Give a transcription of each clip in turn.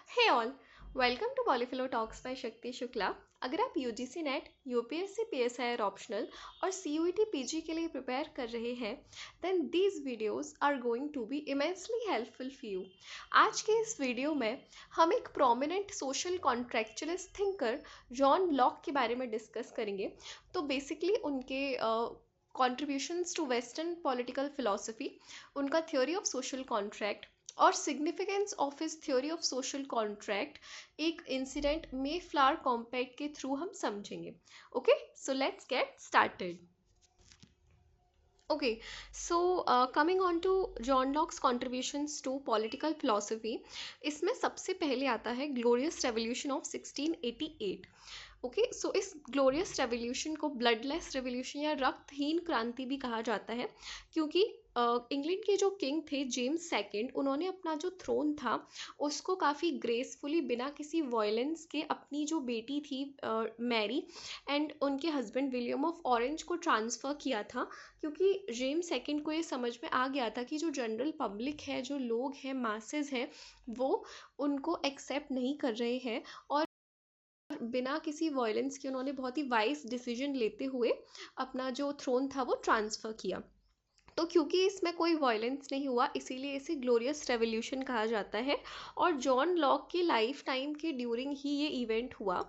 Hey all, welcome to Polyphilo talks by Shakti Shukla. अगर आप UGC NET, UPSC PSI optional और CUET PG के लिए प्रिपेयर कर रहे हैं, then these videos are going to be immensely helpful for you. आज के इस वीडियो में हम एक prominent social contractualist thinker John Locke के बारे में डिस्कस करेंगे। तो बेसिकली उनके contributions to western political philosophy, उनका थ्योरी ऑफ सोशल कॉन्ट्रैक्ट और significance of his theory of social contract एक इंसिडेंट मे फ्लावर कॉम्पैक्ट के थ्रू हम समझेंगे। Okay, so let's get started. Okay, so coming on to John Locke's contributions to political philosophy, इसमें सबसे पहले आता है ग्लोरियस रेवोल्यूशन ऑफ 1688। ओके, सो इस ग्लोरियस रेवोल्यूशन को ब्लडलेस रेवोल्यूशन या रक्तहीन क्रांति भी कहा जाता है, क्योंकि इंग्लैंड के जो किंग थे जेम्स सेकंड, उन्होंने अपना जो थ्रोन था उसको काफ़ी ग्रेसफुली बिना किसी वायलेंस के अपनी जो बेटी थी मैरी एंड उनके हस्बैंड विलियम ऑफ ऑरेंज को ट्रांसफ़र किया था, क्योंकि जेम्स सेकंड को ये समझ में आ गया था कि जो जनरल पब्लिक है, जो लोग हैं, मासेस हैं, वो उनको एक्सेप्ट नहीं कर रहे हैं। और बिना किसी वायलेंस के उन्होंने बहुत ही वाइज डिसीजन लेते हुए अपना जो थ्रोन था वो ट्रांसफ़र किया। तो क्योंकि इसमें कोई वायलेंस नहीं हुआ, इसीलिए इसे ग्लोरियस रेवोल्यूशन कहा जाता है। और जॉन लॉक की लाइफ टाइम के ड्यूरिंग ही ये इवेंट हुआ,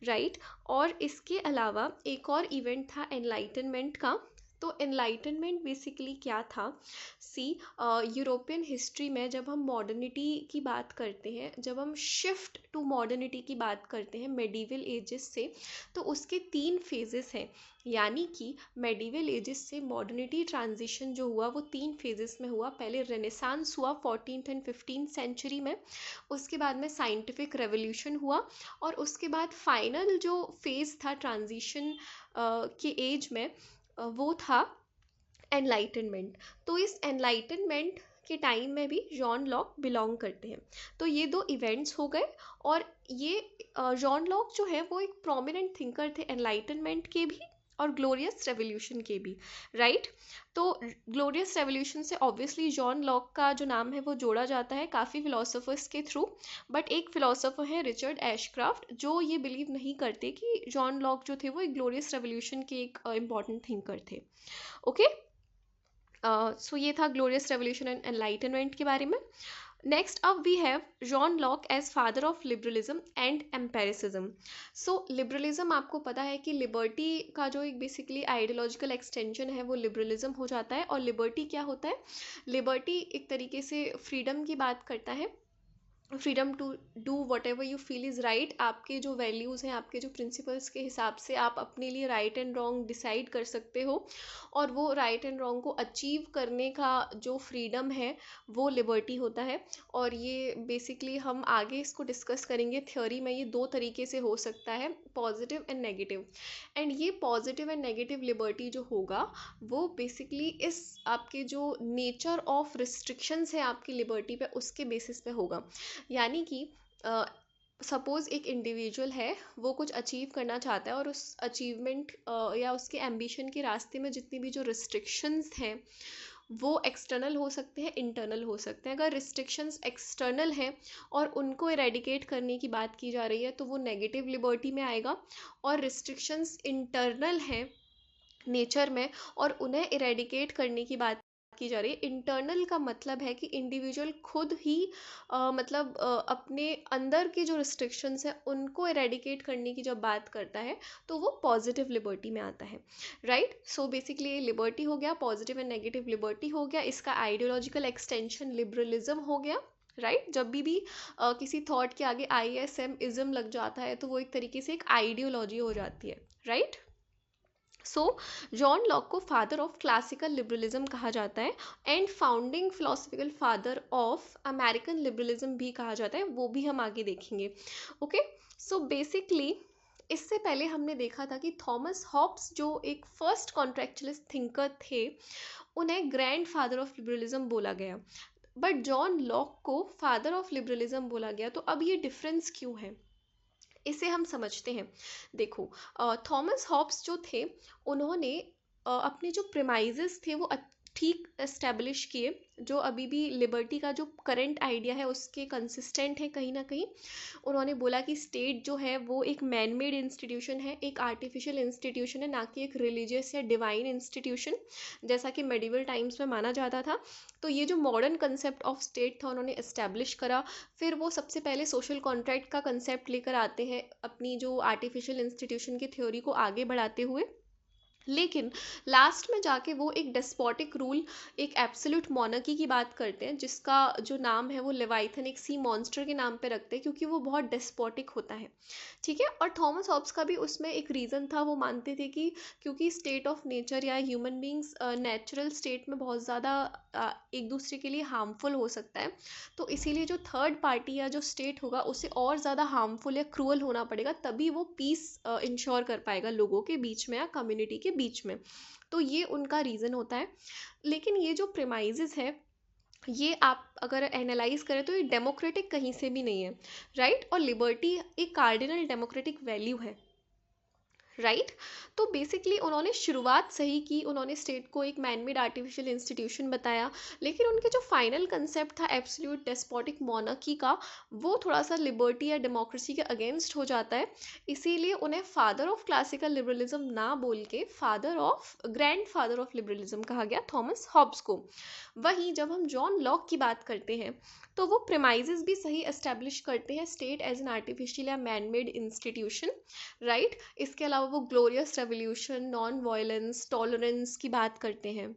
राइट। और इसके अलावा एक और इवेंट था एनलाइटनमेंट का। तो एनलाइटनमेंट बेसिकली क्या था? सी, यूरोपियन हिस्ट्री में जब हम मॉडर्निटी की बात करते हैं, जब हम शिफ्ट टू मॉडर्निटी की बात करते हैं मेडिवल एजेस से, तो उसके 3 फेजेस हैं। यानी कि मेडिवल एजेस से मॉडर्निटी ट्रांजिशन जो हुआ वो 3 फेजेस में हुआ। पहले रेनेसांस हुआ 14th एंड 15th सेंचुरी में, उसके बाद में साइंटिफिक रेवोल्यूशन हुआ, और उसके बाद फाइनल जो फेज़ था ट्रांजिशन के एज में वो था एनलाइटनमेंट। तो इस एनलाइटनमेंट के टाइम में भी जॉन लॉक बिलोंग करते हैं। तो ये 2 इवेंट्स हो गए। और ये जॉन लॉक जो है वो एक प्रोमिनेंट थिंकर थे एनलाइटनमेंट के भी और ग्लोरियस रेवोल्यूशन के भी, राइट। तो ग्लोरियस रेवोल्यूशन से ऑब्वियसली जॉन लॉक का जो नाम है वो जोड़ा जाता है काफ़ी फिलोसोफर्स के थ्रू। बट एक फिलोसोफर है रिचर्ड एशक्राफ्ट, जो ये बिलीव नहीं करते कि जॉन लॉक जो थे वो एक ग्लोरियस रेवोल्यूशन के एक इम्पॉर्टेंट थिंकर थे। ओके, सो ये था ग्लोरियस रेवोल्यूशन एंड एनलाइटनमेंट के बारे में। Next up we have John Locke as father of liberalism and empiricism. So liberalism, आपको पता है कि लिबर्टी का जो एक बेसिकली आइडियोलॉजिकल एक्सटेंशन है वो लिबरलिज्म हो जाता है। और लिबर्टी क्या होता है? लिबर्टी एक तरीके से फ्रीडम की बात करता है, freedom to do whatever you feel is right. आपके जो वैल्यूज़ हैं, आपके जो प्रिंसिपल्स के हिसाब से आप अपने लिए राइट एंड रॉन्ग डिसाइड कर सकते हो, और वो राइट एंड रॉन्ग को अचीव करने का जो फ्रीडम है वो लिबर्टी होता है। और ये बेसिकली हम आगे इसको डिस्कस करेंगे थ्योरी में। ये 2 तरीके से हो सकता है, पॉजिटिव एंड नेगेटिव। एंड ये पॉजिटिव एंड नेगेटिव लिबर्टी जो होगा वो बेसिकली इस आपके जो नेचर ऑफ रिस्ट्रिक्शंस है आपकी लिबर्टी पे, उसके बेसिस पे होगा। यानी कि सपोज़ एक इंडिविजुअल है, वो कुछ अचीव करना चाहता है, और उस अचीवमेंट या उसके एम्बिशन के रास्ते में जितनी भी जो रिस्ट्रिक्शंस हैं वो एक्सटर्नल हो सकते हैं, इंटरनल हो सकते हैं। अगर रिस्ट्रिक्शंस एक्सटर्नल हैं और उनको इरेडिकेट करने की बात की जा रही है तो वो नेगेटिव लिबर्टी में आएगा। और रिस्ट्रिक्शंस इंटरनल हैं नेचर में और उन्हें इरेडिकेट करने की बात की जा रही है। इंटरनल का मतलब है कि इंडिविजुअल खुद ही अपने अंदर की जो रिस्ट्रिक्शंस हैं उनको इरेडिकेट करने की जब बात करता है तो वो पॉजिटिव लिबर्टी में आता है, राइट। सो बेसिकली लिबर्टी हो गया, पॉजिटिव एंड नेगेटिव लिबर्टी हो गया, इसका आइडियोलॉजिकल एक्सटेंशन लिबरलिज्म हो गया, राइट। जब भी किसी थॉट के आगे ISM इज्म लग जाता है तो वो एक तरीके से एक आइडियोलॉजी हो जाती है, राइट। सो जॉन लॉक को फादर ऑफ क्लासिकल लिबरलिज्म कहा जाता है and founding philosophical father of American liberalism भी कहा जाता है, वो भी हम आगे देखेंगे। ओके, सो बेसिकली इससे पहले हमने देखा था कि थॉमस हॉब्स जो एक फर्स्ट कॉन्ट्रेक्चुअलिस्ट थिंकर थे, उन्हें ग्रैंड फादर ऑफ लिबरलिज्म बोला गया। बट जॉन लॉक को फादर ऑफ लिबरलिज्म बोला गया। तो अब ये डिफरेंस क्यों है, इसे हम समझते हैं। देखो, थॉमस हॉब्स जो थे उन्होंने अपने जो प्रेमाइजेस थे वो ठीक एस्टेब्लिश किए, जो अभी भी लिबर्टी का जो करंट आइडिया है उसके कंसिस्टेंट है कहीं ना कहीं। उन्होंने बोला कि स्टेट जो है वो एक मैन मेड इंस्टीट्यूशन है, एक आर्टिफिशियल इंस्टीट्यूशन है, ना कि एक रिलीजियस या डिवाइन इंस्टीट्यूशन जैसा कि मेडिवल टाइम्स में माना जाता था। तो ये जो मॉडर्न कंसेप्ट ऑफ स्टेट था उन्होंने एस्टैब्लिश करा। फिर वो सबसे पहले सोशल कॉन्ट्रैक्ट का कंसेप्ट लेकर आते हैं अपनी जो आर्टिफिशियल इंस्टीट्यूशन की थ्योरी को आगे बढ़ाते हुए। लेकिन लास्ट में जाके वो एक डेस्पोटिक रूल, एक एब्सोल्यूट मोनार्की की बात करते हैं, जिसका जो नाम है वो लेवाइथन, एक सी मॉन्स्टर के नाम पे रखते हैं, क्योंकि वो बहुत डेस्पोटिक होता है। ठीक है। और थॉमस हॉब्स का भी उसमें एक रीज़न था, वो मानते थे कि क्योंकि स्टेट ऑफ नेचर या ह्यूमन बींग्स नेचुरल स्टेट में बहुत ज़्यादा एक दूसरे के लिए हार्मफुल हो सकता है, तो इसीलिए जो थर्ड पार्टी या जो स्टेट होगा उसे और ज़्यादा हार्मफुल या क्रूअल होना पड़ेगा, तभी वो पीस इंश्योर कर पाएगा लोगों के बीच में या कम्युनिटी के बीच में। तो ये उनका रीज़न होता है। लेकिन ये जो प्रेमाइजेस है, ये आप अगर एनालाइज करें तो ये डेमोक्रेटिक कहीं से भी नहीं है, राइट। और लिबर्टी एक कार्डिनल डेमोक्रेटिक वैल्यू है, राइट। तो बेसिकली उन्होंने शुरुआत सही की, उन्होंने स्टेट को एक मैन मेड आर्टिफिशियल इंस्टीट्यूशन बताया, लेकिन उनके जो फाइनल कंसेप्ट था एब्सोल्यूट डेस्पोटिक मोनार्की का, वो थोड़ा सा लिबर्टी या डेमोक्रेसी के अगेंस्ट हो जाता है। इसीलिए उन्हें फादर ऑफ क्लासिकल लिबरलिज्म ना बोल के father of grand father of liberalism कहा गया थॉमस हॉब्स को। वहीं जब हम जॉन लॉक की बात करते हैं तो वो प्रेमाइजेस भी सही एस्टेब्लिश करते हैं, स्टेट एज एन आर्टिफिशियल या मैन मेड इंस्टीट्यूशन, राइट। इसके अलावा वो glorious revolution, non violence, tolerance की बात करते हैं,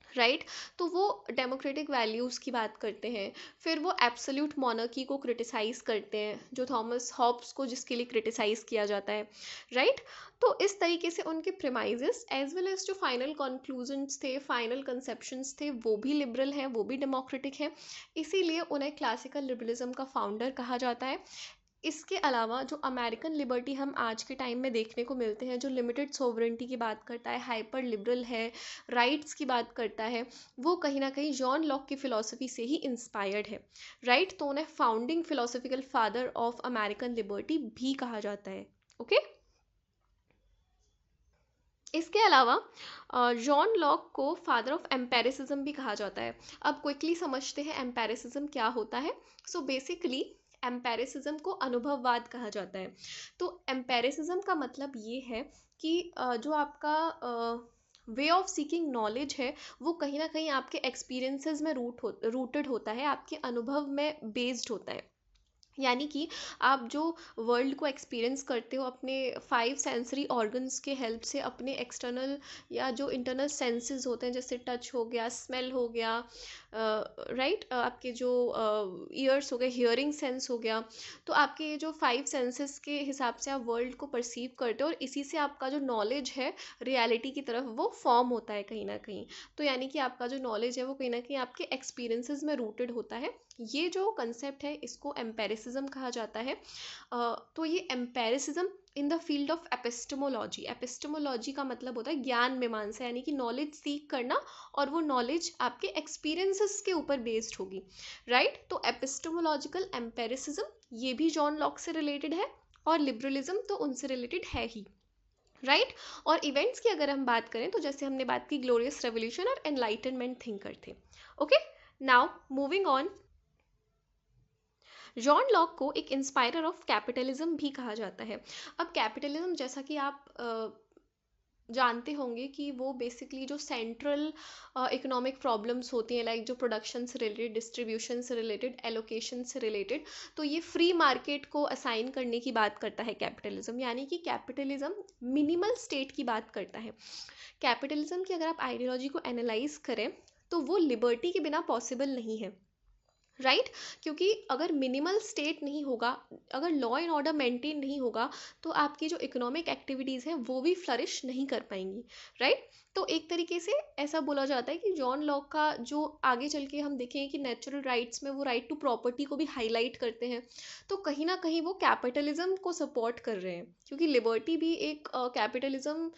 राइट। तो वो डेमोक्रेटिक वैल्यूज़ की बात करते हैं। फिर वो एब्सोल्यूट मोनार्की को क्रिटिसाइज़ करते हैं, जो थॉमस हॉब्स को जिसके लिए क्रिटिसाइज़ किया जाता है, राइट। तो इस तरीके से उनके प्रेमाइजेस एज वेल एज जो फाइनल कंक्लूजन्स थे, फाइनल कंसेप्शंस थे, वो भी लिबरल हैं, वो भी डेमोक्रेटिक हैं। इसीलिए उन्हें क्लासिकल लिबरलिज्म का फाउंडर कहा जाता है। इसके अलावा जो अमेरिकन लिबर्टी हम आज के टाइम में देखने को मिलते हैं, जो लिमिटेड सोवरेंटी की बात करता है, हाइपर लिबरल है, राइट्स की बात करता है, वो कहीं ना कहीं जॉन लॉक की फ़िलॉसफी से ही इंस्पायर्ड है, राइट। तो उन्हें founding philosophical father of American liberty भी कहा जाता है, ओके। इसके अलावा जॉन लॉक को फादर ऑफ एम्पेरिसिज्म भी कहा जाता है। अब क्विकली समझते हैं एम्पेरिसिज्म क्या होता है। सो बेसिकली एम्पेरिसिज्म को अनुभववाद कहा जाता है। तो एम्पेरिसिज्म का मतलब ये है कि जो आपका वे ऑफ सीकिंग नॉलेज है वो कहीं ना कहीं आपके एक्सपीरियंसेस में रूटेड होता है, आपके अनुभव में बेस्ड होता है। यानी कि आप जो वर्ल्ड को एक्सपीरियंस करते हो अपने 5 सेंसरी ऑर्गन्स के हेल्प से, अपने एक्सटर्नल या जो इंटरनल सेंसेस होते हैं, जैसे टच हो गया, स्मेल हो गया, राइट, आपके जो ईयर्स हो गए, हियरिंग सेंस हो गया, तो आपके ये जो 5 सेंसेस के हिसाब से आप वर्ल्ड को परसीव करते हो, और इसी से आपका जो नॉलेज है रियलिटी की तरफ वो फॉर्म होता है कहीं ना कहीं। तो यानी कि आपका जो नॉलेज है वो कहीं ना कहीं आपके एक्सपीरियंसेस में रूटेड होता है। ये जो कंसेप्ट है इसको एम्पेरिसिज्म कहा जाता है। तो ये empiricism in the field of epistemology, epistemology का मतलब होता है ज्ञान मीमांसा, यानी कि नॉलेज सीख करना, और वो नॉलेज आपके एक्सपीरियंसेस के ऊपर बेस्ड होगी, राइट। तो एपिस्टेमोलॉजिकल एम्पेरिसिज्म ये भी जॉन लॉक से रिलेटेड है, और लिबरलिज्म तो उनसे रिलेटेड है ही, राइट। और इवेंट्स की अगर हम बात करें तो जैसे हमने बात की ग्लोरियस रेवोल्यूशन और एनलाइटनमेंट थिंकर थे, okay. Now moving on, John Locke को एक इंस्पायरर ऑफ कैपिटलिज्म भी कहा जाता है। अब कैपिटलिज्म जैसा कि आप जानते होंगे कि वो बेसिकली जो सेंट्रल इकोनॉमिक प्रॉब्लम्स होती हैं, लाइक जो प्रोडक्शन से रिलेटेड, डिस्ट्रीब्यूशन से रिलेटेड, एलोकेशन से रिलेटेड, तो ये फ्री मार्केट को असाइन करने की बात करता है कैपिटलिज्म। यानी कि कैपिटलिज्म मिनिमल स्टेट की बात करता है। कैपिटलिज्म की अगर आप आइडियोलॉजी को एनालाइज करें तो वो लिबर्टी के बिना पॉसिबल नहीं है, राइट। क्योंकि अगर मिनिमल स्टेट नहीं होगा, अगर लॉ एंड ऑर्डर मेंटेन नहीं होगा, तो आपकी जो इकोनॉमिक एक्टिविटीज़ हैं वो भी फ्लरिश नहीं कर पाएंगी, राइट। तो एक तरीके से ऐसा बोला जाता है कि जॉन लॉक का जो आगे चल के हम देखेंगे कि नेचुरल राइट्स में वो राइट टू प्रॉपर्टी को भी हाईलाइट करते हैं, तो कहीं ना कहीं वो कैपिटलिज्म को सपोर्ट कर रहे हैं, क्योंकि लिबर्टी भी एक कैपिटलिज्म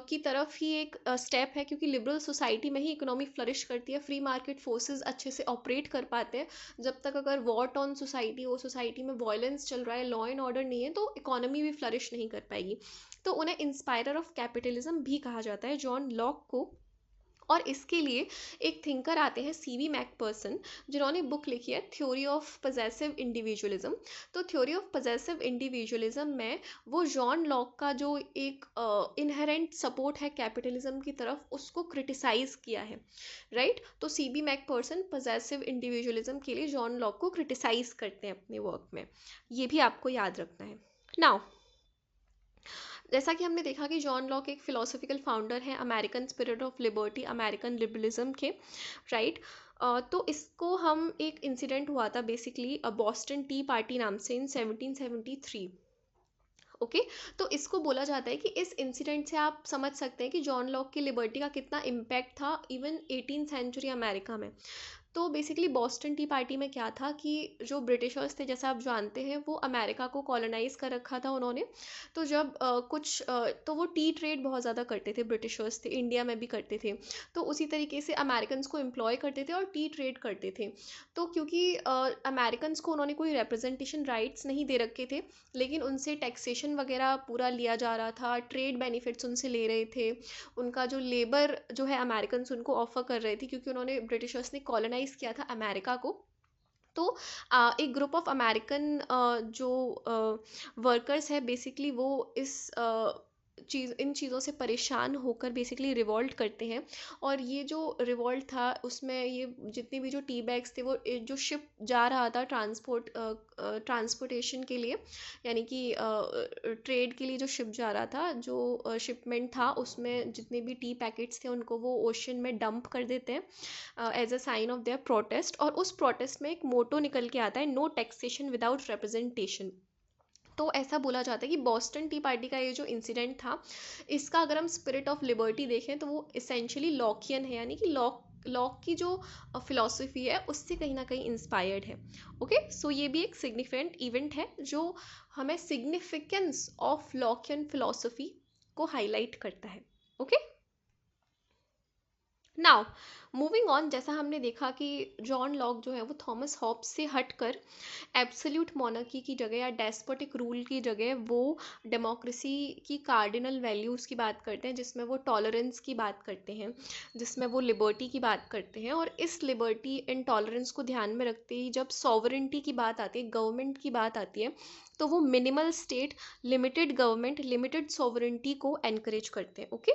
की तरफ ही एक स्टेप है, क्योंकि लिबरल सोसाइटी में ही इकोनॉमी फ्लरिश करती है, फ्री मार्केट फोर्सेस अच्छे से ऑपरेट कर पाते हैं। जब तक अगर वॉर ऑन सोसाइटी हो, सोसाइटी में वायलेंस चल रहा है, लॉ एंड ऑर्डर नहीं है, तो इकोनॉमी भी फ्लरिश नहीं कर पाएगी। तो उन्हें इंस्पायरर ऑफ कैपिटलिज्म भी कहा जाता है जॉन लॉक को। और इसके लिए एक थिंकर आते हैं सीवी मैकपर्सन, जिन्होंने बुक लिखी है थ्योरी ऑफ पजेसिव इंडिविजुअलिज्म। तो थ्योरी ऑफ पजेसिव इंडिविजुअलिज्म में वो जॉन लॉक का जो एक इनहेरेंट सपोर्ट है कैपिटलिज्म की तरफ, उसको क्रिटिसाइज किया है, राइट। तो सीवी मैकपर्सन पजेसिव इंडिविजुअलिज्म के लिए जॉन लॉक को क्रिटिसाइज करते हैं अपने वर्क में, ये भी आपको याद रखना है। नाउ जैसा कि हमने देखा कि जॉन लॉक एक फिलोसफिकल फाउंडर है American spirit of liberty, American liberalism के, राइट। तो इसको हम एक इंसिडेंट हुआ था बेसिकली बॉस्टन टी पार्टी नाम से इन 1773। ओके तो इसको बोला जाता है कि इस इंसिडेंट से आप समझ सकते हैं कि जॉन लॉक की लिबर्टी का कितना इम्पैक्ट था इवन 18th सेंचुरी अमेरिका में। तो बेसिकली बॉस्टन टी पार्टी में क्या था कि जो ब्रिटिशर्स थे, जैसा आप जानते हैं, वो अमेरिका को कॉलोनाइज कर रखा था उन्होंने। तो जब तो वो टी ट्रेड बहुत ज़्यादा करते थे, ब्रिटिशर्स थे, इंडिया में भी करते थे। तो उसी तरीके से अमेरिकन को एम्प्लॉय करते थे और टी ट्रेड करते थे। तो क्योंकि अमेरिकन को उन्होंने कोई रिप्रेजेंटेशन राइट्स नहीं दे रखे थे, लेकिन उनसे टैक्सेशन वगैरह पूरा लिया जा रहा था, ट्रेड बेनिफिट्स उनसे ले रहे थे, उनका जो लेबर जो है अमेरिकन उनको ऑफर कर रहे थे, क्योंकि उन्होंने ब्रिटिशर्स ने कॉलोनाइज किया था अमेरिका को। तो एक ग्रुप ऑफ अमेरिकन जो वर्कर्स है बेसिकली वो इस इन चीज़ों से परेशान होकर बेसिकली रिवॉल्ट करते हैं। और ये जो रिवॉल्ट था उसमें ये जितने भी जो टी बैग्स थे, वो जो शिप जा रहा था ट्रांसपोर्टेशन के लिए, यानी कि ट्रेड के लिए जो शिप जा रहा था, जो शिपमेंट था, उसमें जितने भी टी पैकेट्स थे उनको वो ओशन में डंप कर देते हैं as a sign of their protest. और उस प्रोटेस्ट में एक मोटो निकल के आता है, नो टैक्सेशन विदाउट रिप्रेजेंटेशन। तो ऐसा बोला जाता है कि बॉस्टन टी पार्टी का ये जो इंसिडेंट था, इसका अगर हम स्पिरिट ऑफ लिबर्टी देखें तो वो इसेंशियली लॉकियन है, यानी कि लॉक की जो फिलॉसफी है उससे कहीं ना कहीं इंस्पायर्ड है। ओके सो ये भी एक सिग्निफिकेंट इवेंट है जो हमें सिग्निफिकेंस ऑफ लॉकियन फिलॉसफी को हाईलाइट करता है। ओके नाउ मूविंग ऑन, जैसा हमने देखा कि जॉन लॉक जो है वो थॉमस हॉब्स से हटकर एब्सोल्यूट मोनार्की की जगह या डेस्पोटिक रूल की जगह वो डेमोक्रेसी की कार्डिनल वैल्यूज़ की बात करते हैं, जिसमें वो टॉलरेंस की बात करते हैं, जिसमें वो लिबर्टी की बात करते हैं। और इस लिबर्टी एंड टॉलरेंस को ध्यान में रखते ही जब सॉवरेंटी की बात आती है, गवर्नमेंट की बात आती है, तो वो minimal state, limited government, limited sovereignty को एनकरेज करते हैं। ओके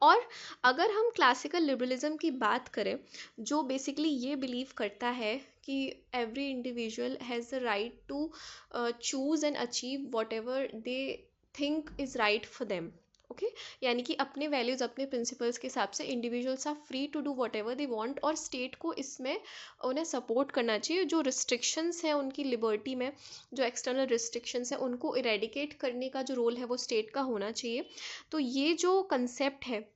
और अगर हम क्लासिकल लिबरलिज्म की बात करें, जो बेसिकली ये बिलीव करता है कि every individual has the right to choose and achieve whatever they think is right for them. Okay यानी कि अपने वैल्यूज़, अपने प्रिंसिपल्स के हिसाब से individuals are free to do whatever they want, और स्टेट को इसमें उन्हें सपोर्ट करना चाहिए। जो रिस्ट्रिक्शंस हैं उनकी लिबर्टी में, जो एक्सटर्नल रिस्ट्रिक्शंस हैं, उनको इरेडिकेट करने का जो रोल है वो स्टेट का होना चाहिए। तो ये जो कंसेप्ट है,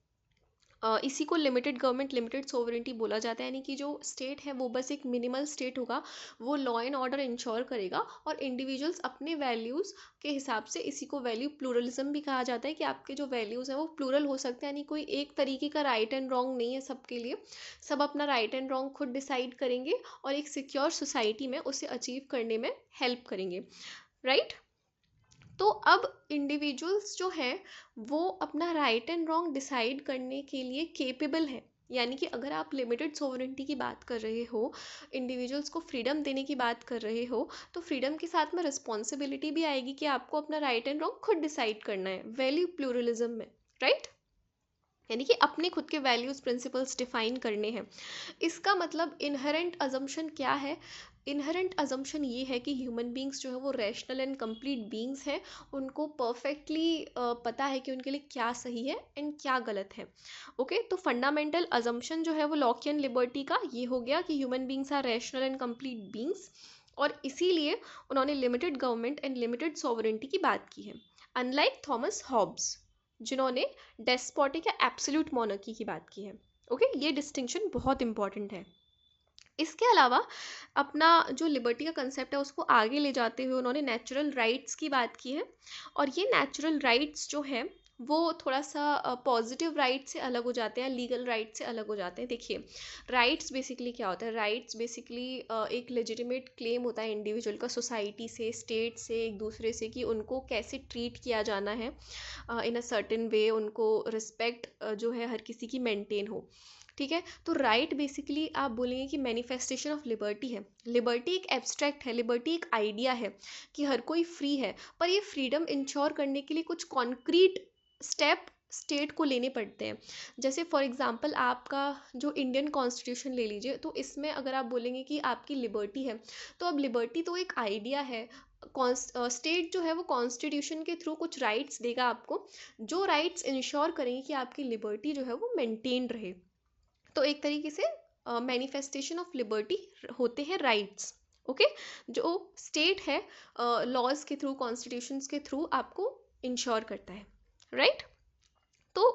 इसी को लिमिटेड गवर्नमेंट, लिमिटेड सोवरेंटी बोला जाता है। यानी कि जो स्टेट है वो बस एक मिनिमल स्टेट होगा, वो लॉ एंड ऑर्डर इंश्योर करेगा, और इंडिविजुअल्स अपने वैल्यूज़ के हिसाब से, इसी को वैल्यू प्लूरलिज्म भी कहा जाता है कि आपके जो वैल्यूज़ हैं वो प्लूरल हो सकते हैं, यानी कोई एक तरीके का राइट एंड रॉन्ग नहीं है सबके लिए। सब अपना राइट एंड रॉन्ग खुद डिसाइड करेंगे और एक सिक्योर सोसाइटी में उसे अचीव करने में हेल्प करेंगे, राइट। तो अब इंडिविजुअल्स जो हैं वो अपना राइट एंड रॉन्ग डिसाइड करने के लिए केपेबल है। यानी कि अगर आप लिमिटेड सोवरेंटी की बात कर रहे हो, इंडिविजुअल्स को फ्रीडम देने की बात कर रहे हो, तो फ्रीडम के साथ में रिस्पॉन्सिबिलिटी भी आएगी कि आपको अपना राइट एंड रॉन्ग खुद डिसाइड करना है, वैल्यू प्लूरलिज्म में, राइट। यानी कि अपने खुद के वैल्यूज़, प्रिंसिपल्स डिफाइन करने हैं। इसका मतलब इनहेरेंट अजम्पशन क्या है? इनहेरेंट अजम्पशन ये है कि ह्यूमन बींग्स जो है वो रैशनल एंड कंप्लीट बींग्स हैं, उनको परफेक्टली पता है कि उनके लिए क्या सही है एंड क्या गलत है। ओके तो फंडामेंटल अजम्पशन जो है वो लॉकियन लिबर्टी का ये हो गया कि human beings are rational and complete beings, और इसीलिए उन्होंने limited government and limited sovereignty की बात की है, अनलाइक थॉमस हॉब्स जिन्होंने डेस्पोटिक या एब्सोल्यूट मोनार्की की बात की है। ओके ये डिस्टिंक्शन बहुत इंपॉर्टेंट है। इसके अलावा अपना जो लिबर्टी का कंसेप्ट है उसको आगे ले जाते हुए उन्होंने नेचुरल राइट्स की बात की है, और ये नेचुरल राइट्स जो है वो थोड़ा सा पॉजिटिव राइट से अलग हो जाते हैं, लीगल राइट से अलग हो जाते हैं। देखिए, राइट्स बेसिकली क्या होता है? राइट्स बेसिकली एक लेजिटिमेट क्लेम होता है इंडिविजुअल का सोसाइटी से, स्टेट से, एक दूसरे से, कि उनको कैसे ट्रीट किया जाना है इन अ सर्टेन वे, उनको रिस्पेक्ट जो है हर किसी की मेंटेन हो। ठीक है, तो राइट बेसिकली आप बोलेंगे कि मैनिफेस्टेशन ऑफ लिबर्टी है। लिबर्टी एक एब्स्ट्रैक्ट है, लिबर्टी एक आइडिया है कि हर कोई फ्री है, पर ये फ्रीडम इंश्योर करने के लिए कुछ कॉन्क्रीट स्टेप स्टेट को लेने पड़ते हैं। जैसे फॉर एग्जांपल आपका जो इंडियन कॉन्स्टिट्यूशन ले लीजिए, तो इसमें अगर आप बोलेंगे कि आपकी लिबर्टी है, तो अब लिबर्टी तो एक आइडिया है। स्टेट जो है वो कॉन्स्टिट्यूशन के थ्रू कुछ राइट्स देगा आपको, जो राइट्स इंश्योर करेंगे कि आपकी लिबर्टी जो है वो मेंटेन रहे। तो एक तरीके से मैनिफेस्टेशन ऑफ लिबर्टी होते हैं राइट्स। ओके, जो स्टेट है लॉज के थ्रू, कॉन्स्टिट्यूशंस के थ्रू आपको इंश्योर करता है, राइट। तो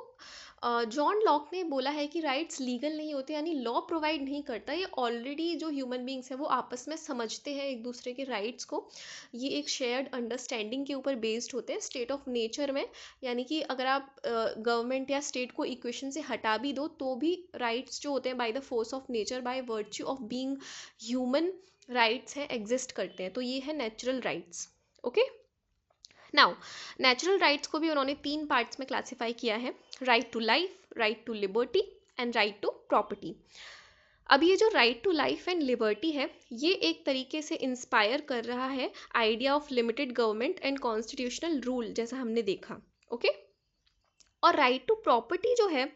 जॉन लॉक ने बोला है कि राइट्स लीगल नहीं होते, यानी लॉ प्रोवाइड नहीं करता, ये ऑलरेडी जो ह्यूमन बींग्स हैं वो आपस में समझते हैं एक दूसरे के राइट्स को। ये एक शेयर्ड अंडरस्टैंडिंग के ऊपर बेस्ड होते हैं स्टेट ऑफ नेचर में। यानी कि अगर आप गवर्नमेंट या स्टेट को इक्वेशन से हटा भी दो, तो भी राइट्स जो होते हैं by the force of nature, by virtue of being human, rights हैं, एग्जिस्ट करते हैं। तो ये है natural rights. Okay, now natural rights को भी उन्होंने 3 पार्ट्स में क्लासिफाई किया है: right to life, right to liberty and right to property. अब ये जो right to life and liberty है, ये एक तरीके से इंस्पायर कर रहा है idea of limited government and constitutional rule, जैसा हमने देखा। ओके, और राइट टू प्रॉपर्टी जो है,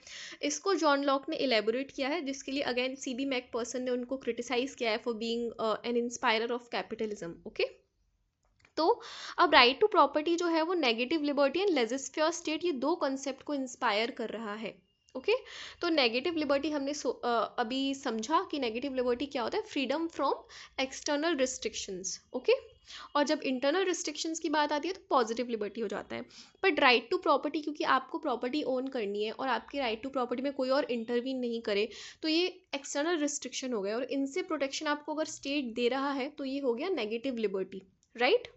इसको जॉन लॉक ने इलेबोरेट किया है, जिसके लिए अगेन सीबी मैकपर्सन ने उनको क्रिटिसाइज किया है for being an inspirer of capitalism. Okay, तो अब राइट टू प्रॉपर्टी जो है वो negative liberty and laissez faire state, ये 2 कॉन्सेप्ट को इंस्पायर कर रहा है। ओके, तो नेगेटिव लिबर्टी हमने अभी समझा कि नेगेटिव लिबर्टी क्या होता है: freedom from external restrictions. Okay, और जब इंटरनल रिस्ट्रिक्शंस की बात आती है तो पॉजिटिव लिबर्टी हो जाता है। बट राइट टू प्रॉपर्टी, क्योंकि आपको प्रॉपर्टी ओन करनी है और आपकी राइट टू प्रॉपर्टी में कोई और इंटरवीन नहीं करे, तो ये एक्सटर्नल रिस्ट्रिक्शन हो गया, और इनसे प्रोटेक्शन आपको अगर स्टेट दे रहा है तो ये हो गया नेगेटिव लिबर्टी, राइट।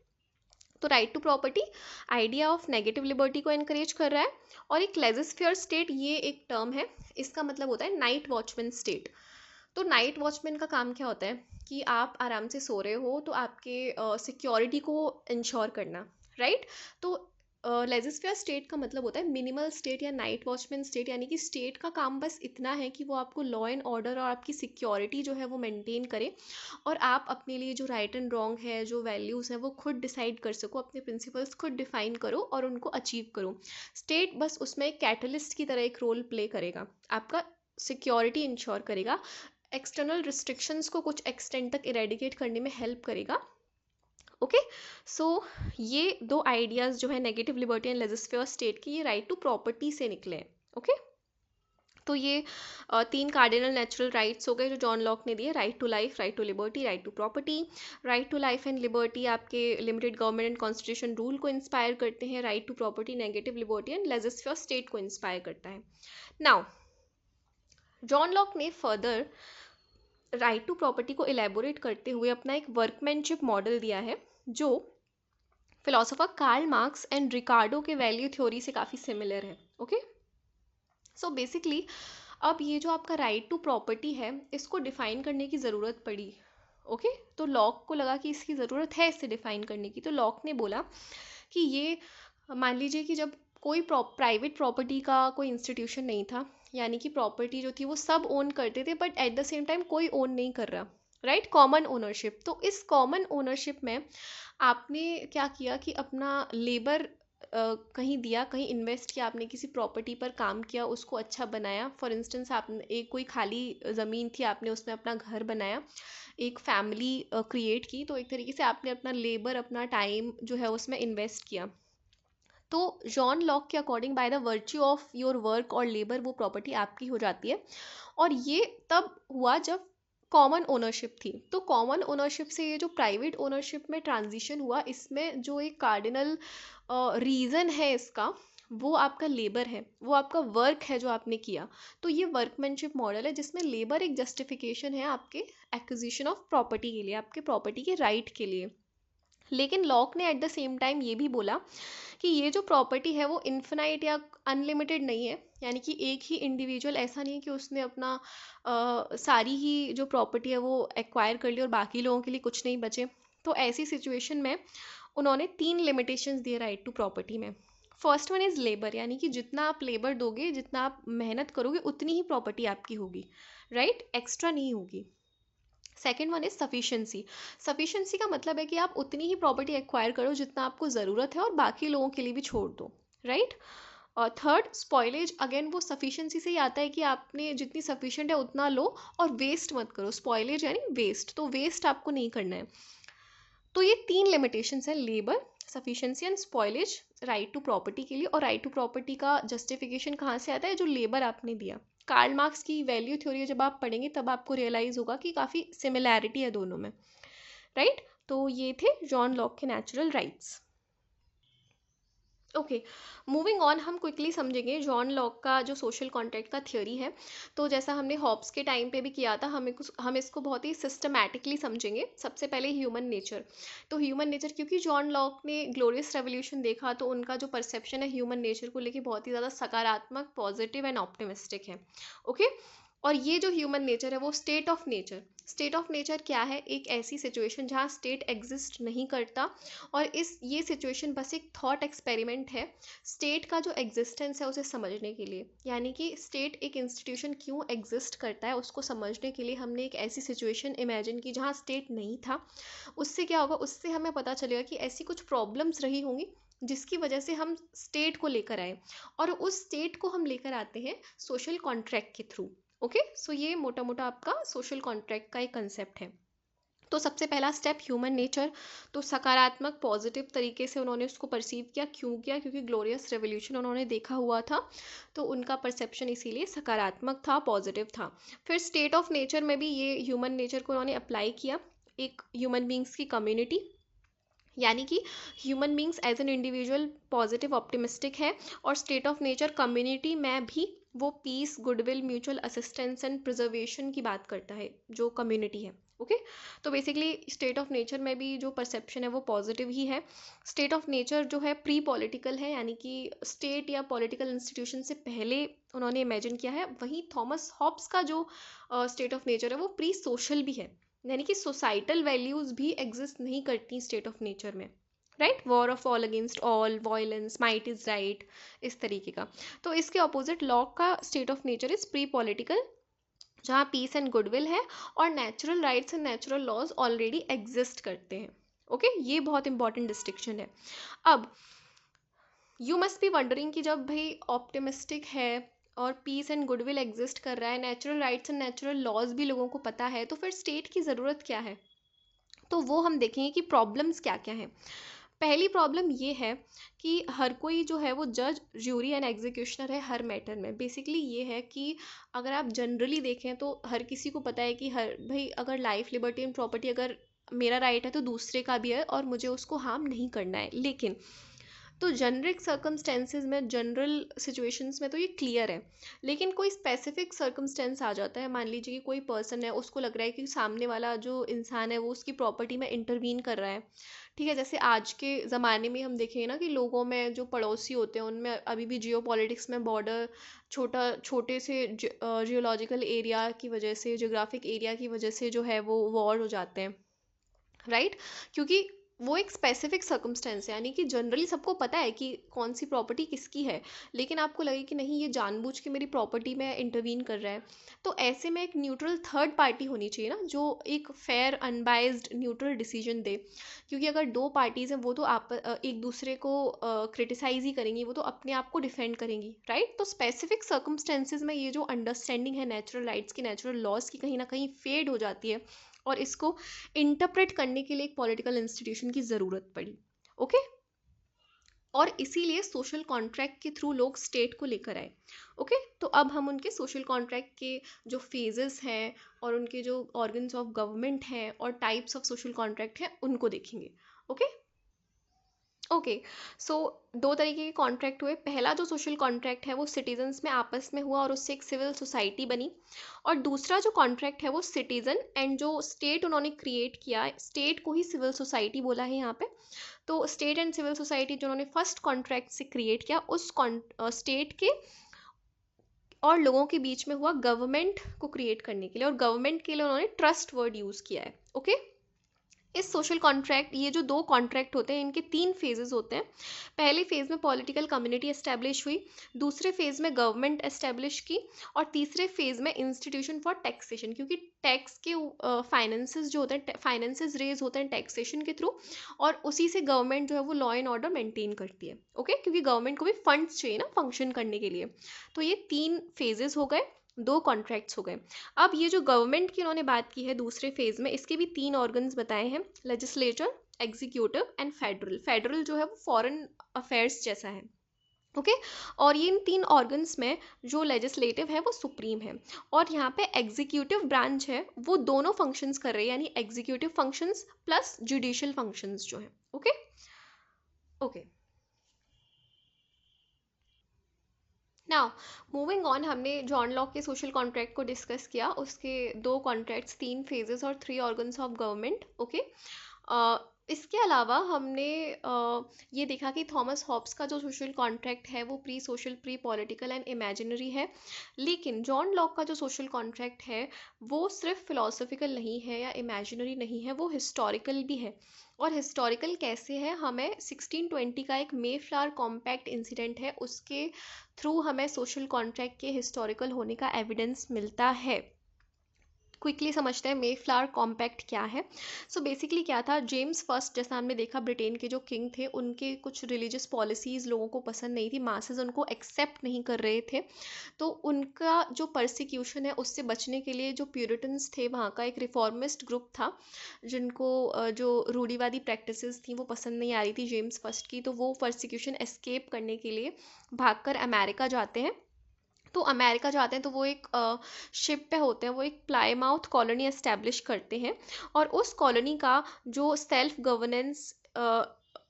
तो right to property idea of negative liberty को एनकरेज कर रहा है। और एक लेजिस्फेयर स्टेट, ये एक टर्म है, इसका मतलब होता है नाइट वॉचमैन स्टेट। तो नाइट वॉचमैन का काम क्या होता है कि आप आराम से सो रहे हो तो आपके सिक्योरिटी को इंश्योर करना, राइट। तो लेजिस्फेयर स्टेट का मतलब होता है मिनिमल स्टेट या नाइट वॉचमैन स्टेट, यानी कि स्टेट का काम बस इतना है कि वो आपको लॉ एंड ऑर्डर और आपकी सिक्योरिटी जो है वो मेंटेन करे, और आप अपने लिए जो राइट एंड रॉन्ग है, जो वैल्यूज़ हैं, वो खुद डिसाइड कर सको, अपने प्रिंसिपल्स खुद डिफाइन करो और उनको अचीव करो। स्टेट बस उसमें एक कैटलिस्ट की तरह एक रोल प्ले करेगा, आपका सिक्योरिटी इंश्योर करेगा, एक्सटर्नल रिस्ट्रिक्शंस को कुछ एक्सटेंट तक इरेडिकेट करने में हेल्प करेगा। ओके, सो ये 2 आइडियाज़ जो है negative liberty and laissez faire state की, ये राइट टू प्रॉपर्टी से निकले हैं। ओके, तो ये 3 कार्डिनल नेचुरल राइट्स हो गए जो जॉन लॉक ने दिए: right to life, right to liberty, right to property. Right to life and liberty आपके limited government and constitution rule को इंस्पायर करते हैं, right to property negative liberty and laissez faire state को इंस्पायर करता है। Now John Locke ने further right to property को elaborate करते हुए अपना एक वर्कमैनशिप मॉडल दिया है, जो philosopher Karl Marx and Ricardo के वैल्यू थ्योरी से काफ़ी सिमिलर है। ओके, सो बेसिकली अब ये जो आपका राइट टू प्रॉपर्टी है, इसको डिफाइन करने की ज़रूरत पड़ी। ओके, तो लॉक को लगा कि इसकी ज़रूरत है इसे डिफाइन करने की, तो लॉक ने बोला कि ये, मान लीजिए कि जब कोई प्राइवेट प्रॉपर्टी का कोई इंस्टीट्यूशन नहीं था, यानी कि प्रॉपर्टी जो थी वो सब ओन करते थे, but at the same time कोई ओन नहीं कर रहा, राइट, कॉमन ओनरशिप। तो इस कॉमन ओनरशिप में आपने क्या किया कि अपना लेबर कहीं दिया, कहीं इन्वेस्ट किया, आपने किसी प्रॉपर्टी पर काम किया, उसको अच्छा बनाया। फॉर इंस्टेंस आपने एक कोई खाली ज़मीन थी, आपने उसमें अपना घर बनाया, एक फैमिली क्रिएट की, तो एक तरीके से आपने अपना लेबर, अपना टाइम जो है उसमें इन्वेस्ट किया। तो जॉन लॉक के according by the virtue of your work और लेबर वो प्रॉपर्टी आपकी हो जाती है। और ये तब हुआ जब कॉमन ओनरशिप थी। तो कॉमन ओनरशिप से ये जो प्राइवेट ओनरशिप में ट्रांजिशन हुआ, इसमें जो एक कार्डिनल रीज़न है इसका, वो आपका लेबर है, वो आपका वर्क है जो आपने किया। तो ये वर्कमैनशिप मॉडल है जिसमें लेबर एक जस्टिफिकेशन है आपके एक्विजिशन ऑफ प्रॉपर्टी के लिए, आपके प्रॉपर्टी के राइट के लिए। लेकिन लॉक ने एट द सेम टाइम ये भी बोला कि ये जो प्रॉपर्टी है वो इन्फिनाइट या अनलिमिटेड नहीं है, यानी कि एक ही इंडिविजुअल ऐसा नहीं है कि उसने अपना सारी ही जो प्रॉपर्टी है वो एक्वायर कर ली और बाकी लोगों के लिए कुछ नहीं बचे। तो ऐसी सिचुएशन में उन्होंने 3 लिमिटेशंस दिए राइट टू प्रॉपर्टी में। फर्स्ट वन इज़ लेबर, यानी कि जितना आप लेबर दोगे, जितना आप मेहनत करोगे, उतनी ही प्रॉपर्टी आपकी होगी, राइट, एक्स्ट्रा नहीं होगी। Second one is sufficiency. Sufficiency का मतलब है कि आप उतनी ही प्रॉपर्टी एक्वायर करो जितना आपको ज़रूरत है और बाकी लोगों के लिए भी छोड़ दो, राइट। और थर्ड स्पॉइलेज, अगेन वो सफिशेंसी से ही आता है कि आपने जितनी सफिशिएंट है उतना लो और वेस्ट मत करो। स्पॉइलेज यानी वेस्ट, तो वेस्ट आपको नहीं करना है। तो ये 3 लिमिटेशंस हैं, labour, sufficiency and spoilage, right to property के लिए। और राइट टू प्रॉपर्टी का जस्टिफिकेशन कहाँ से आता है? जो लेबर आपने दिया। कार्ल मार्क्स की वैल्यू थ्योरी जब आप पढ़ेंगे तब आपको रियलाइज होगा कि काफ़ी सिमिलैरिटी है दोनों में, राइट। तो ये थे जॉन लॉक के natural rights. Okay, moving on, हम क्विकली समझेंगे जॉन लॉक का जो सोशल कॉन्ट्रैक्ट का थ्योरी है। तो जैसा हमने हॉब्स के टाइम पे भी किया था, हम इसको बहुत ही सिस्टमैटिकली समझेंगे। सबसे पहले ह्यूमन नेचर। तो ह्यूमन नेचर, क्योंकि जॉन लॉक ने ग्लोरियस रेवोल्यूशन देखा तो उनका जो परसेप्शन है ह्यूमन नेचर को लेके बहुत ही ज़्यादा सकारात्मक, पॉजिटिव एंड ऑप्टिमिस्टिक है। ओके, और ये जो ह्यूमन नेचर है वो state of nature, state of nature क्या है? एक ऐसी सिचुएशन जहाँ स्टेट एग्जिस्ट नहीं करता और ये सिचुएशन बस एक थॉट एक्सपेरिमेंट है स्टेट का जो एग्जिस्टेंस है उसे समझने के लिए। यानी कि स्टेट एक इंस्टीट्यूशन क्यों एग्जिस्ट करता है उसको समझने के लिए हमने एक ऐसी सिचुएशन इमेजिन की जहाँ स्टेट नहीं था। उससे क्या होगा? उससे हमें पता चलेगा कि ऐसी कुछ प्रॉब्लम्स रही होंगी जिसकी वजह से हम स्टेट को लेकर आए, और उस स्टेट को हम लेकर आते हैं सोशल कॉन्ट्रैक्ट के थ्रू। ओके, सो ये मोटा मोटा आपका सोशल कॉन्ट्रैक्ट का एक कंसेप्ट है। तो सबसे पहला स्टेप ह्यूमन नेचर। तो सकारात्मक, पॉजिटिव तरीके से उन्होंने उसको परसीव किया। क्यों किया? क्योंकि ग्लोरियस रेवोल्यूशन उन्होंने देखा हुआ था, तो उनका परसेप्शन इसीलिए सकारात्मक था, पॉजिटिव था। फिर स्टेट ऑफ नेचर में भी ये ह्यूमन नेचर को उन्होंने अप्लाई किया। एक ह्यूमन बींग्स की कम्युनिटी, यानी कि human beings as an individual positive, optimistic है, और स्टेट ऑफ नेचर कम्युनिटी में भी वो peace, goodwill, mutual assistance and preservation की बात करता है जो कम्युनिटी है। ओके, तो बेसिकली स्टेट ऑफ नेचर में भी जो परसेप्शन है वो पॉजिटिव ही है। स्टेट ऑफ नेचर जो है प्री पॉलिटिकल है, यानी कि स्टेट या पॉलिटिकल इंस्टीट्यूशन से पहले उन्होंने इमेजिन किया है। वहीं थॉमस हॉब्स का जो स्टेट ऑफ नेचर है वो प्री सोशल भी है, यानी कि सोसाइटल वैल्यूज भी एग्जिस्ट नहीं करती स्टेट ऑफ नेचर में, right. War of all against all, violence, might is right, इस तरीके का। तो इसके ऑपोजिट लॉक का state of nature is pre political, जहाँ पीस एंड गुडविल है और natural rights and natural laws already exist करते हैं। ओके, ये बहुत इंपॉर्टेंट डिस्टिंक्शन है। अब यू मस्ट बी वंडरिंग कि जब भाई ऑप्टिमिस्टिक है और पीस एंड गुडविल एग्जिस्ट कर रहा है, natural rights and natural laws भी लोगों को पता है, तो फिर स्टेट की ज़रूरत क्या है? तो वो हम देखेंगे कि प्रॉब्लम्स क्या क्या हैं। पहली प्रॉब्लम ये है कि हर कोई जो है वो जज, ज्यूरी एंड एग्जीक्यूशनर है हर मैटर में। बेसिकली ये है कि अगर आप जनरली देखें तो हर किसी को पता है कि हर भाई अगर लाइफ, लिबर्टी एंड प्रॉपर्टी अगर मेरा राइट है तो दूसरे का भी है और मुझे उसको हार्म नहीं करना है। लेकिन तो जेनरिक सर्कमस्टेंसेज में, जनरल सिचुएशंस में तो ये क्लियर है, लेकिन कोई स्पेसिफिक सर्कमस्टेंस आ जाता है। मान लीजिए कि कोई पर्सन है, उसको लग रहा है कि सामने वाला जो इंसान है वो उसकी प्रॉपर्टी में इंटरवीन कर रहा है, ठीक है। जैसे आज के ज़माने में हम देखें ना कि लोगों में जो पड़ोसी होते हैं उनमें अभी भी जियो पॉलिटिक्स में बॉर्डर, छोटे से जियोलॉजिकल एरिया की वजह से, जियोग्राफिक एरिया की वजह से जो है वो वॉर हो जाते हैं, राइट। क्योंकि वो एक स्पेसिफिक सर्कमस्टेंस है, यानी कि जनरली सबको पता है कि कौन सी प्रॉपर्टी किसकी है, लेकिन आपको लगे कि नहीं ये जानबूझ के मेरी प्रॉपर्टी में इंटरवीन कर रहा है। तो ऐसे में एक न्यूट्रल थर्ड पार्टी होनी चाहिए ना, जो एक फेयर, अनबाइज्ड, न्यूट्रल डिसीजन दे। क्योंकि अगर दो पार्टीज़ हैं वो तो एक दूसरे को क्रिटिसाइज ही करेंगी, वो तो अपने आप को डिफेंड करेंगी, राइट। तो स्पेसिफिक सर्कमस्टेंसेज में ये जो अंडरस्टैंडिंग है नेचुरल राइट्स की, नेचुरल लॉज की, कहीं ना कहीं फेड हो जाती है और इसको इंटरप्रेट करने के लिए एक पॉलिटिकल इंस्टीट्यूशन की ज़रूरत पड़ी। ओके, और इसीलिए सोशल कॉन्ट्रैक्ट के थ्रू लोग स्टेट को लेकर आए। ओके, तो अब हम उनके सोशल कॉन्ट्रैक्ट के जो फेजेस हैं और उनके जो ऑर्गन्स ऑफ गवर्नमेंट हैं और टाइप्स ऑफ सोशल कॉन्ट्रैक्ट हैं उनको देखेंगे। ओके, ओके, सो दो तरीके के कॉन्ट्रैक्ट हुए। पहला जो सोशल कॉन्ट्रैक्ट है वो सिटीजन्स में आपस में हुआ और उससे एक सिविल सोसाइटी बनी। और दूसरा जो कॉन्ट्रैक्ट है वो सिटीजन एंड जो स्टेट उन्होंने क्रिएट किया, स्टेट को ही सिविल सोसाइटी बोला है यहाँ पे। तो स्टेट एंड सिविल सोसाइटी जो उन्होंने फर्स्ट कॉन्ट्रैक्ट से क्रिएट किया, उस स्टेट के और लोगों के बीच में हुआ गवर्नमेंट को क्रिएट करने के लिए, और गवर्नमेंट के लिए उन्होंने ट्रस्ट वर्ड यूज़ किया है। ओके, इस सोशल कॉन्ट्रैक्ट, ये जो दो कॉन्ट्रैक्ट होते हैं इनके तीन फेजेस होते हैं। पहले फेज में पॉलिटिकल कम्युनिटी एस्टेब्लिश हुई, दूसरे फेज में गवर्नमेंट एस्टेब्लिश की, और तीसरे फेज में इंस्टीट्यूशन फॉर टैक्सेशन, क्योंकि टैक्स के फाइनेंसेस जो होते हैं, फाइनेंसेस रेज होते हैं टैक्सेशन के थ्रू, और उसी से गवर्नमेंट जो है वो लॉ एंड ऑर्डर मेंटेन करती है। ओके, क्योंकि गवर्नमेंट को भी फंड्स चाहिए ना फंक्शन करने के लिए। तो ये तीन फेजेस हो गए, दो कॉन्ट्रैक्ट्स हो गए। अब ये जो गवर्नमेंट की उन्होंने बात की है दूसरे फेज में, इसके भी तीन ऑर्गन्स बताए हैं, legislature, executive and federal. Federal जो है वो फॉरेन अफेयर्स जैसा है। ओके, और ये इन तीन ऑर्गन्स में जो लेजिस्लेटिव है वो सुप्रीम है, और यहाँ पे एग्जीक्यूटिव ब्रांच है वो दोनों फंक्शंस कर रही है, यानी executive functions plus judicial functions जो है। Okay okay, now moving on, हमने जॉन लॉक के सोशल कॉन्ट्रैक्ट को डिस्कस किया, उसके दो कॉन्ट्रैक्ट्स, तीन फेजेस और three organs of government. Okay, इसके अलावा हमने ये देखा कि थॉमस हॉब्स का जो सोशल कॉन्ट्रैक्ट है वो pre social, pre political and imaginary है। लेकिन जॉन लॉक का जो सोशल कॉन्ट्रैक्ट है वो सिर्फ फिलोसफिकल नहीं है या इमेजिनरी नहीं है, वो हिस्टोरिकल भी है। और हिस्टोरिकल कैसे है, हमें 1620 का एक मे फ्लावर कॉम्पैक्ट इंसिडेंट है, उसके थ्रू हमें सोशल कॉन्ट्रैक्ट के हिस्टोरिकल होने का एविडेंस मिलता है। क्विकली समझते हैं मे फ्लावर कॉम्पैक्ट क्या है। सो बेसिकली क्या था, जेम्स फर्स्ट, जैसा हमने देखा ब्रिटेन के जो किंग थे, उनके कुछ रिलीजियस पॉलिसीज़ लोगों को पसंद नहीं थी, मासेस उनको एक्सेप्ट नहीं कर रहे थे। तो उनका जो परसिक्यूशन है उससे बचने के लिए जो प्यूरिटन्स थे, वहाँ का एक रिफॉर्मिस्ट ग्रुप था, जिनको जो रूढ़िवादी प्रैक्टिसेस थी वो पसंद नहीं आ रही थी जेम्स फर्स्ट की, तो वो परसिक्यूशन एस्केप करने के लिए भागकर अमेरिका जाते हैं। तो अमेरिका जाते हैं तो वो एक शिप पे होते हैं, वो एक प्लाईमाउथ कॉलोनी एस्टैब्लिश करते हैं, और उस कॉलोनी का जो सेल्फ गवर्नेंस,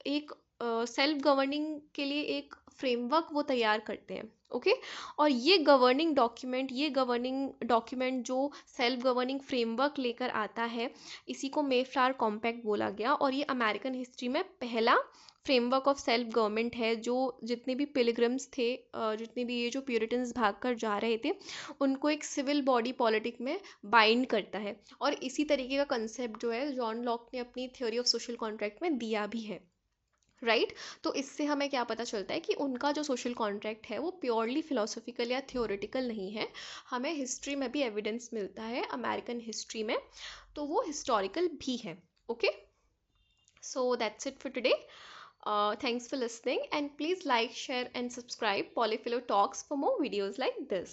एक सेल्फ गवर्निंग के लिए एक फ्रेमवर्क वो तैयार करते हैं। ओके, और ये गवर्निंग डॉक्यूमेंट जो सेल्फ गवर्निंग फ्रेमवर्क लेकर आता है, इसी को मेफ्लावर कॉम्पैक्ट बोला गया, और ये अमेरिकन हिस्ट्री में पहला फ्रेमवर्क ऑफ सेल्फ गवर्नमेंट है, जो जितने भी पिलग्रिम्स थे, जितने भी ये जो प्यूरिटन्स भाग कर जा रहे थे, उनको एक सिविल बॉडी पॉलिटिक में बाइंड करता है। और इसी तरीके का कंसेप्ट जो है जॉन लॉक ने अपनी थ्योरी ऑफ सोशल कॉन्ट्रैक्ट में दिया भी है। राइट, तो इससे हमें क्या पता चलता है कि उनका जो सोशल कॉन्ट्रैक्ट है वो प्योरली फिलोसफिकल या थियोरेटिकल नहीं है, हमें हिस्ट्री में भी एविडेंस मिलता है, अमेरिकन हिस्ट्री में, तो वो हिस्टोरिकल भी है। Okay, so that's it for today. Thanks for listening, and please like, share and subscribe Polyphilo Talks for more videos like this.